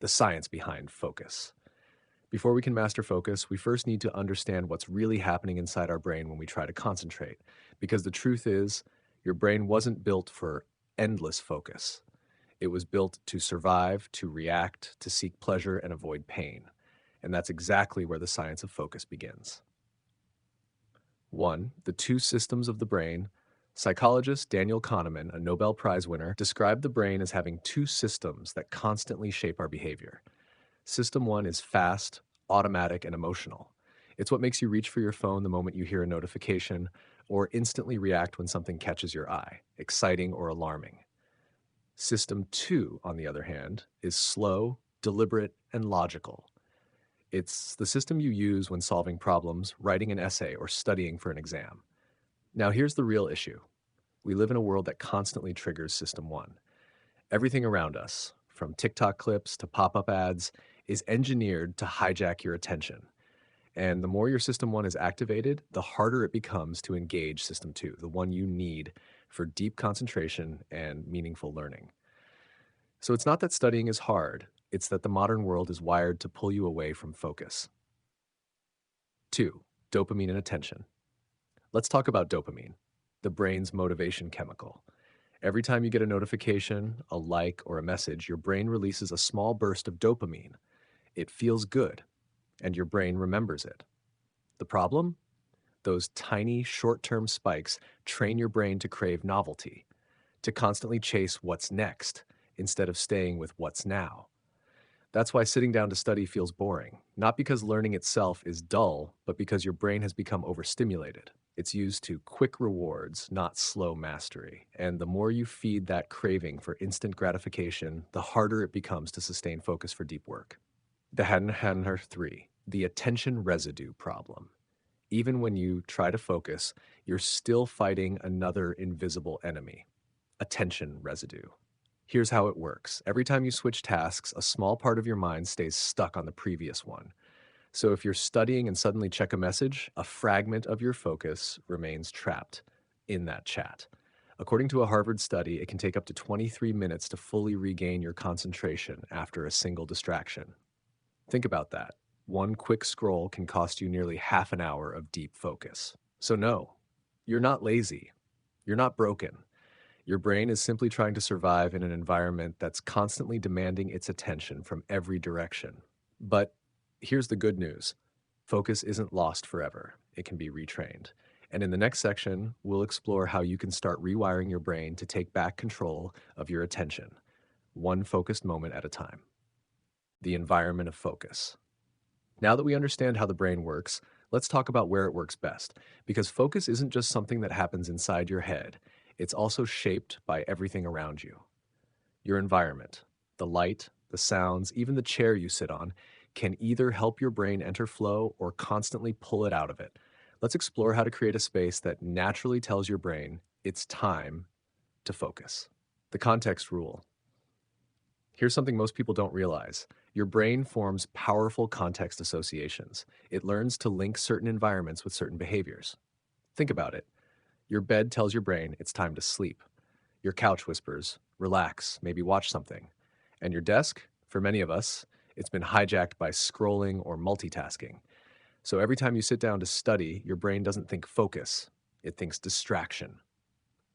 the science behind focus. Before we can master focus, we first need to understand what's really happening inside our brain when we try to concentrate. Because the truth is, your brain wasn't built for endless focus. It was built to survive, to react, to seek pleasure, and avoid pain. And that's exactly where the science of focus begins. 1. The two systems of the brain. Psychologist Daniel Kahneman, a Nobel Prize winner, described the brain as having two systems that constantly shape our behavior. System 1 is fast, automatic, and emotional. It's what makes you reach for your phone the moment you hear a notification, or instantly react when something catches your eye, exciting or alarming. System 2, on the other hand, is slow, deliberate, and logical. It's the system you use when solving problems, writing an essay, or studying for an exam. Now, here's the real issue. We live in a world that constantly triggers System 1. Everything around us, from TikTok clips to pop-up ads, is engineered to hijack your attention. And the more your System 1 is activated, the harder it becomes to engage System 2, the one you need for deep concentration and meaningful learning. So it's not that studying is hard, it's that the modern world is wired to pull you away from focus. 2. Dopamine and attention. Let's talk about dopamine, the brain's motivation chemical. Every time you get a notification, a like, or a message, your brain releases a small burst of dopamine. It feels good, and your brain remembers it. The problem? Those tiny, short-term spikes train your brain to crave novelty, to constantly chase what's next, instead of staying with what's now. That's why sitting down to study feels boring, not because learning itself is dull, but because your brain has become overstimulated. It's used to quick rewards, not slow mastery. And the more you feed that craving for instant gratification, the harder it becomes to sustain focus for deep work. The 3, the attention residue problem. Even when you try to focus, you're still fighting another invisible enemy, attention residue. Here's how it works. Every time you switch tasks, a small part of your mind stays stuck on the previous one. So if you're studying and suddenly check a message, a fragment of your focus remains trapped in that chat. According to a Harvard study, it can take up to 23 minutes to fully regain your concentration after a single distraction. Think about that. One quick scroll can cost you nearly half an hour of deep focus. So no, you're not lazy. You're not broken. Your brain is simply trying to survive in an environment that's constantly demanding its attention from every direction. But here's the good news. Focus isn't lost forever. It can be retrained. And in the next section, we'll explore how you can start rewiring your brain to take back control of your attention, one focused moment at a time. The environment of focus. Now that we understand how the brain works, let's talk about where it works best. Because focus isn't just something that happens inside your head, it's also shaped by everything around you. Your environment, the light, the sounds, even the chair you sit on, can either help your brain enter flow or constantly pull it out of it. Let's explore how to create a space that naturally tells your brain it's time to focus. The context rule. Here's something most people don't realize. Your brain forms powerful context associations. It learns to link certain environments with certain behaviors. Think about it. Your bed tells your brain it's time to sleep. Your couch whispers, relax, maybe watch something. And your desk, for many of us, it's been hijacked by scrolling or multitasking. So every time you sit down to study, your brain doesn't think focus, it thinks distraction.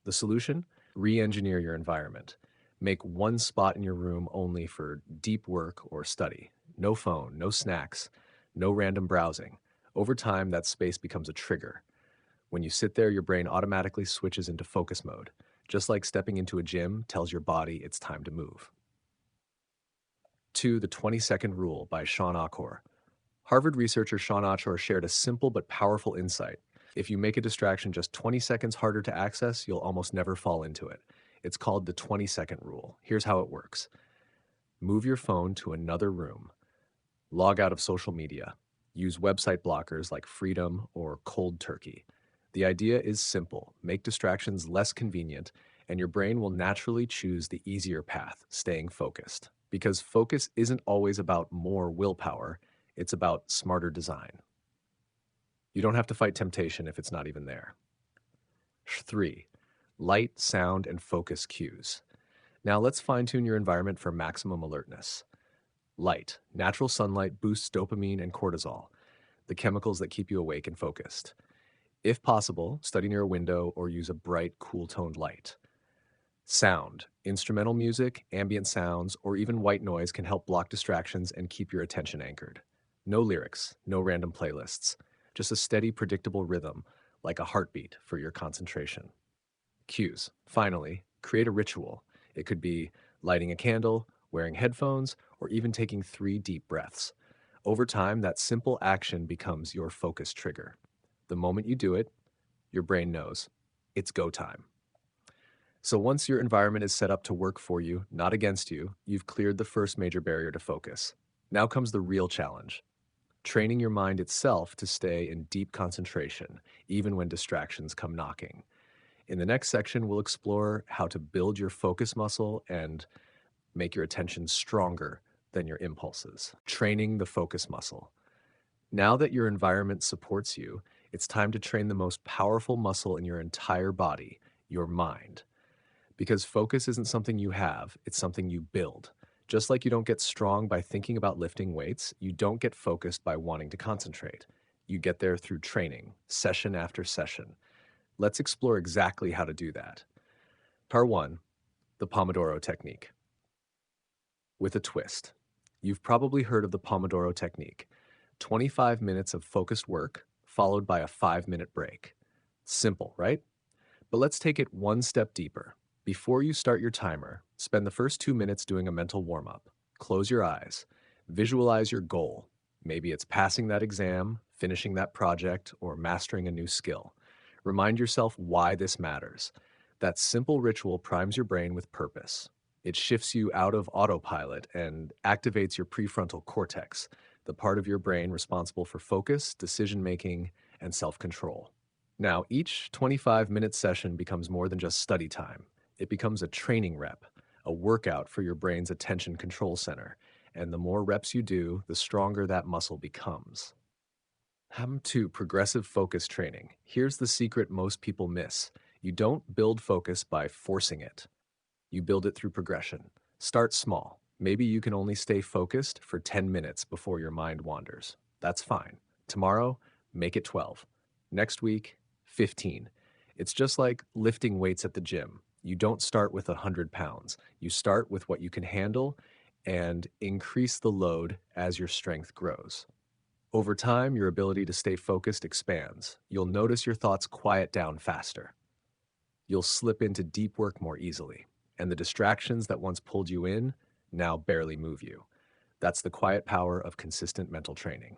The solution? Re-engineer your environment. Make one spot in your room only for deep work or study. No phone, no snacks, no random browsing. Over time, that space becomes a trigger. When you sit there, your brain automatically switches into focus mode, just like stepping into a gym tells your body it's time to move. 2. The 20-second rule by Sean Achor. Harvard researcher Sean Achor shared a simple but powerful insight. If you make a distraction just 20 seconds harder to access, you'll almost never fall into it. It's called the 20-second rule. Here's how it works. Move your phone to another room. Log out of social media. Use website blockers like Freedom or Cold Turkey. The idea is simple. Make distractions less convenient, and your brain will naturally choose the easier path, staying focused. Because focus isn't always about more willpower, it's about smarter design. You don't have to fight temptation if it's not even there. 3. Light, sound, and focus cues. Now let's fine-tune your environment for maximum alertness. Light. Natural sunlight boosts dopamine and cortisol, the chemicals that keep you awake and focused. If possible, study near a window or use a bright, cool toned light. Sound. Instrumental music, ambient sounds, or even white noise can help block distractions and keep your attention anchored. No lyrics, no random playlists, just a steady, predictable rhythm, like a heartbeat for your concentration. Cues. Finally, create a ritual. It could be lighting a candle, wearing headphones, or even taking 3 deep breaths. Over time, that simple action becomes your focus trigger. The moment you do it, your brain knows it's go time. So once your environment is set up to work for you, not against you, you've cleared the first major barrier to focus. Now comes the real challenge, training your mind itself to stay in deep concentration, even when distractions come knocking. In the next section, we'll explore how to build your focus muscle and make your attention stronger than your impulses. Training the focus muscle. Now that your environment supports you, it's time to train the most powerful muscle in your entire body, your mind. Because focus isn't something you have, it's something you build. Just like you don't get strong by thinking about lifting weights, you don't get focused by wanting to concentrate. You get there through training, session after session. Let's explore exactly how to do that. Part 1, the Pomodoro Technique. With a twist. You've probably heard of the Pomodoro Technique. 25 minutes of focused work, followed by a 5-minute break. Simple, right? But let's take it one step deeper. Before you start your timer, spend the first 2 minutes doing a mental warm-up. Close your eyes. Visualize your goal. Maybe it's passing that exam, finishing that project, or mastering a new skill. Remind yourself why this matters. That simple ritual primes your brain with purpose. It shifts you out of autopilot and activates your prefrontal cortex, the part of your brain responsible for focus, decision-making, and self-control. Now, each 25-minute session becomes more than just study time. It becomes a training rep, a workout for your brain's attention control center. And the more reps you do, the stronger that muscle becomes. To progressive focus training. Here's the secret most people miss. You don't build focus by forcing it. You build it through progression. Start small. Maybe you can only stay focused for 10 minutes before your mind wanders. That's fine. Tomorrow, make it 12. Next week, 15. It's just like lifting weights at the gym. You don't start with 100 pounds. You start with what you can handle and increase the load as your strength grows. Over time, your ability to stay focused expands. You'll notice your thoughts quiet down faster. You'll slip into deep work more easily, and the distractions that once pulled you in now barely move you. That's the quiet power of consistent mental training.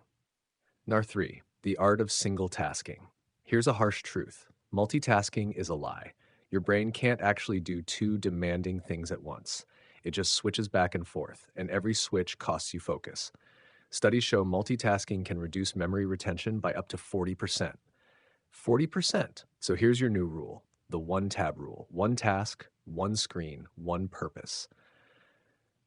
Number 3, the art of single tasking. Here's a harsh truth. Multitasking is a lie. Your brain can't actually do 2 demanding things at once. It just switches back and forth, and every switch costs you focus. Studies show multitasking can reduce memory retention by up to 40%. 40%. So here's your new rule, the 1 tab rule. 1 task, 1 screen, 1 purpose.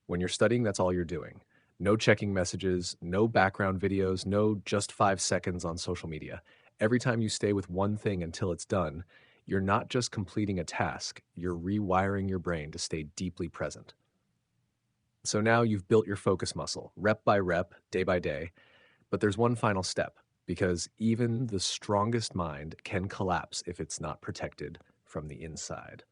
When you're studying, that's all you're doing. No checking messages, no background videos, no just 5 seconds on social media. Every time you stay with one thing until it's done, you're not just completing a task, you're rewiring your brain to stay deeply present. So now you've built your focus muscle, rep by rep, day by day. But there's one final step, because even the strongest mind can collapse if it's not protected from the inside.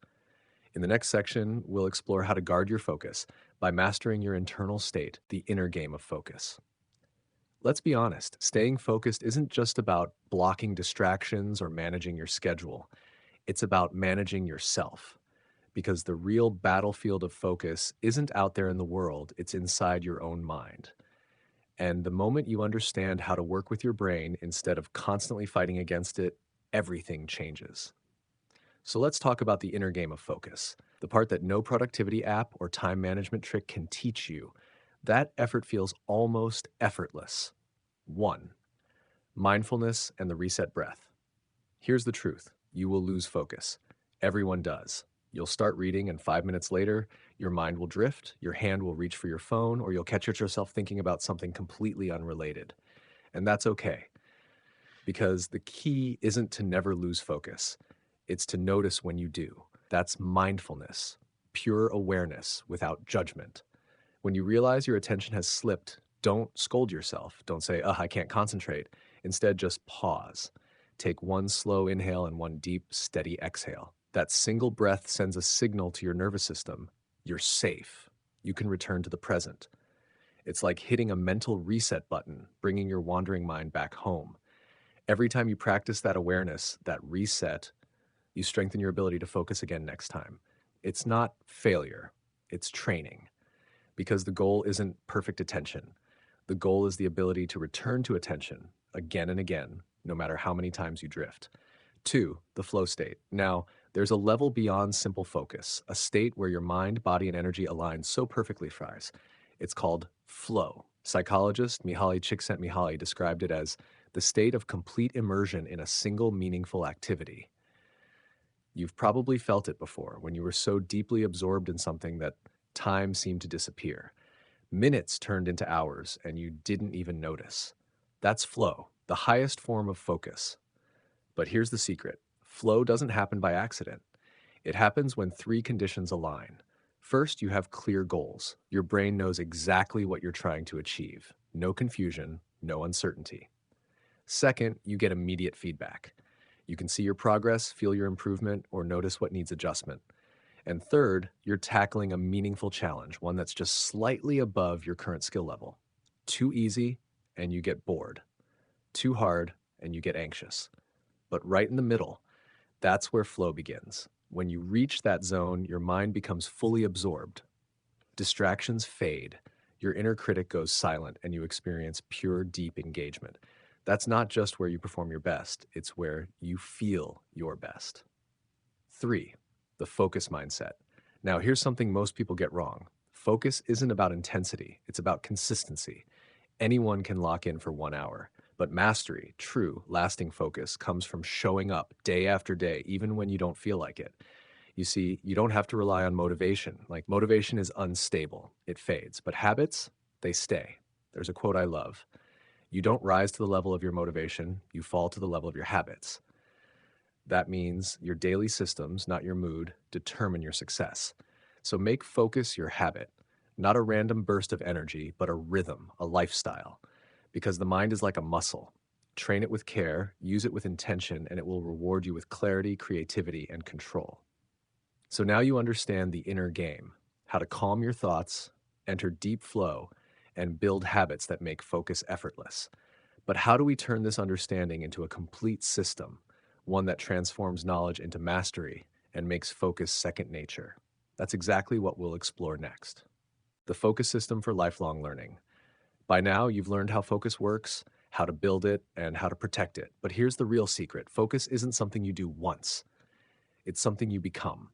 In the next section, we'll explore how to guard your focus by mastering your internal state, the inner game of focus. Let's be honest, staying focused isn't just about blocking distractions or managing your schedule. It's about managing yourself. Because the real battlefield of focus isn't out there in the world, it's inside your own mind. And the moment you understand how to work with your brain instead of constantly fighting against it, everything changes. So let's talk about the inner game of focus, the part that no productivity app or time management trick can teach you. That effort feels almost effortless. 1. Mindfulness and the reset breath. Here's the truth. You will lose focus. Everyone does. You'll start reading, and 5 minutes later, your mind will drift, your hand will reach for your phone, or you'll catch yourself thinking about something completely unrelated. And that's okay, because the key isn't to never lose focus. It's to notice when you do. That's mindfulness, pure awareness without judgment. When you realize your attention has slipped, don't scold yourself. Don't say, I can't concentrate. Instead, just pause. Take one slow inhale and one deep, steady exhale. That single breath sends a signal to your nervous system. You're safe. You can return to the present. It's like hitting a mental reset button, bringing your wandering mind back home. Every time you practice that awareness, that reset, you strengthen your ability to focus again next time. It's not failure, it's training, because the goal isn't perfect attention. The goal is the ability to return to attention again and again, no matter how many times you drift. 2, the flow state. Now, there's a level beyond simple focus, a state where your mind, body, and energy align so perfectly, fries. It's called flow. Psychologist Mihaly Csikszentmihalyi described it as the state of complete immersion in a single meaningful activity. You've probably felt it before when you were so deeply absorbed in something that time seemed to disappear. Minutes turned into hours and you didn't even notice. That's flow, the highest form of focus. But here's the secret. Flow doesn't happen by accident. It happens when three conditions align. First, you have clear goals. Your brain knows exactly what you're trying to achieve. No confusion, no uncertainty. Second, you get immediate feedback. You can see your progress, feel your improvement, or notice what needs adjustment. And third, you're tackling a meaningful challenge, one that's just slightly above your current skill level. Too easy, and you get bored. Too hard, and you get anxious. But right in the middle, that's where flow begins. When you reach that zone, your mind becomes fully absorbed. Distractions fade, your inner critic goes silent, and you experience pure, deep engagement. That's not just where you perform your best, it's where you feel your best. 3, the focus mindset. Now, here's something most people get wrong. Focus isn't about intensity, it's about consistency. Anyone can lock in for 1 hour. But mastery, true, lasting focus, comes from showing up day after day, even when you don't feel like it. You see, you don't have to rely on motivation. Like, motivation is unstable, it fades. But habits, they stay. There's a quote I love. You don't rise to the level of your motivation, you fall to the level of your habits. That means your daily systems, not your mood, determine your success. So make focus your habit, not a random burst of energy, but a rhythm, a lifestyle. Because the mind is like a muscle. Train it with care, use it with intention, and it will reward you with clarity, creativity, and control. So now you understand the inner game, how to calm your thoughts, enter deep flow, and build habits that make focus effortless. But how do we turn this understanding into a complete system, one that transforms knowledge into mastery and makes focus second nature? That's exactly what we'll explore next. The focus system for lifelong learning. By now, you've learned how focus works, how to build it, and how to protect it. But here's the real secret. Focus isn't something you do once. It's something you become.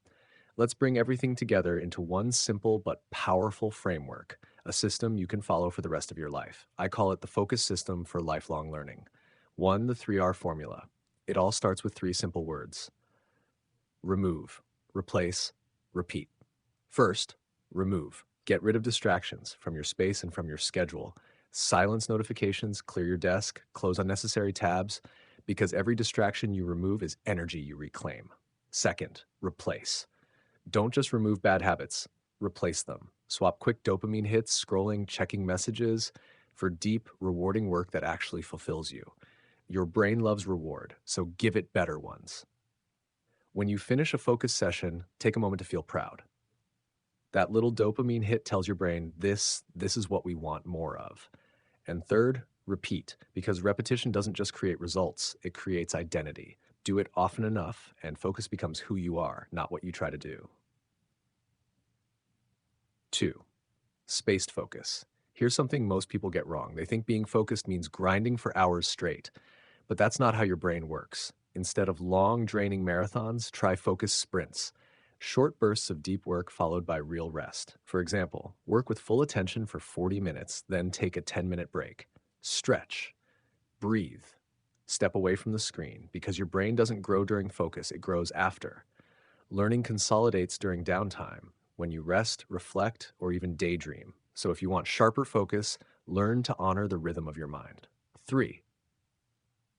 Let's bring everything together into one simple but powerful framework, a system you can follow for the rest of your life. I call it the focus system for lifelong learning. 1, the 3R formula. It all starts with 3 simple words. Remove, replace, repeat. First, remove. Get rid of distractions from your space and from your schedule. Silence notifications, clear your desk, close unnecessary tabs, because every distraction you remove is energy you reclaim. Second, replace. Don't just remove bad habits, replace them. Swap quick dopamine hits, scrolling, checking messages, for deep, rewarding work that actually fulfills you. Your brain loves reward, so give it better ones. When you finish a focus session, take a moment to feel proud. That little dopamine hit tells your brain, this is what we want more of. And third, repeat, because repetition doesn't just create results, it creates identity. Do it often enough, and focus becomes who you are, not what you try to do. 2, spaced focus. Here's something most people get wrong. They think being focused means grinding for hours straight, but that's not how your brain works. Instead of long, draining marathons, try focus sprints. Short bursts of deep work followed by real rest. For example, work with full attention for 40 minutes, then take a 10-minute break. Stretch. Breathe. Step away from the screen, because your brain doesn't grow during focus, it grows after. Learning consolidates during downtime, when you rest, reflect, or even daydream. So if you want sharper focus, learn to honor the rhythm of your mind. 3,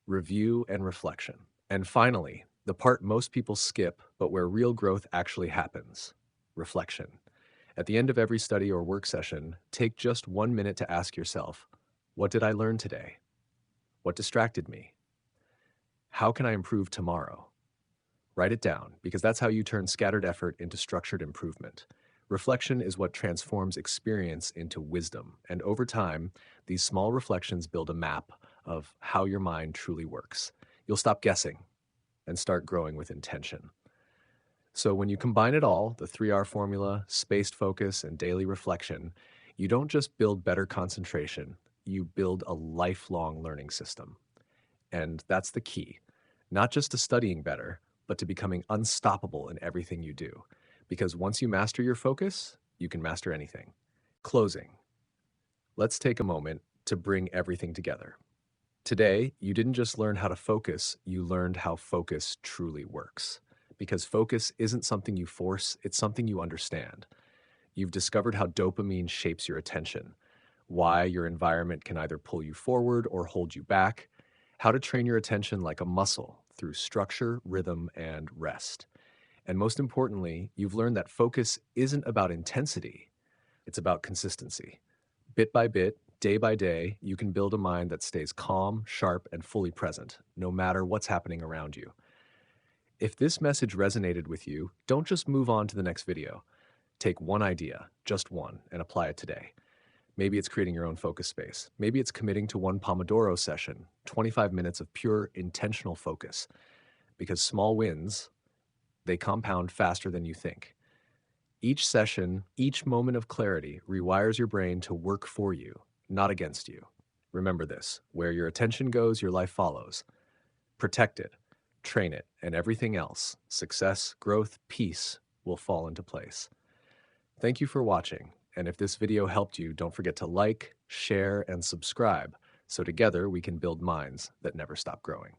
review and reflection. And finally, the part most people skip, but where real growth actually happens, reflection. At the end of every study or work session, take just 1 minute to ask yourself, what did I learn today? What distracted me? How can I improve tomorrow? Write it down because that's how you turn scattered effort into structured improvement. Reflection is what transforms experience into wisdom. And over time, these small reflections build a map of how your mind truly works. You'll stop guessing and start growing with intention. So when you combine it all, the 3R formula, spaced focus, and daily reflection, you don't just build better concentration, you build a lifelong learning system. And that's the key, not just to studying better, but to becoming unstoppable in everything you do. Because once you master your focus, you can master anything. Closing. Let's take a moment to bring everything together. Today, you didn't just learn how to focus, you learned how focus truly works. Because focus isn't something you force, it's something you understand. You've discovered how dopamine shapes your attention, why your environment can either pull you forward or hold you back, how to train your attention like a muscle through structure, rhythm, and rest. And most importantly, you've learned that focus isn't about intensity, it's about consistency. Bit by bit, day by day, you can build a mind that stays calm, sharp, and fully present, no matter what's happening around you. If this message resonated with you, don't just move on to the next video. Take one idea, just one, and apply it today. Maybe it's creating your own focus space. Maybe it's committing to one Pomodoro session, 25 minutes of pure intentional focus. Because small wins, they compound faster than you think. Each session, each moment of clarity rewires your brain to work for you, not against you. Remember this, where your attention goes, your life follows. Protect it, train it, and everything else, success, growth, peace, will fall into place. Thank you for watching, and if this video helped you, don't forget to like, share, and subscribe, so together we can build minds that never stop growing.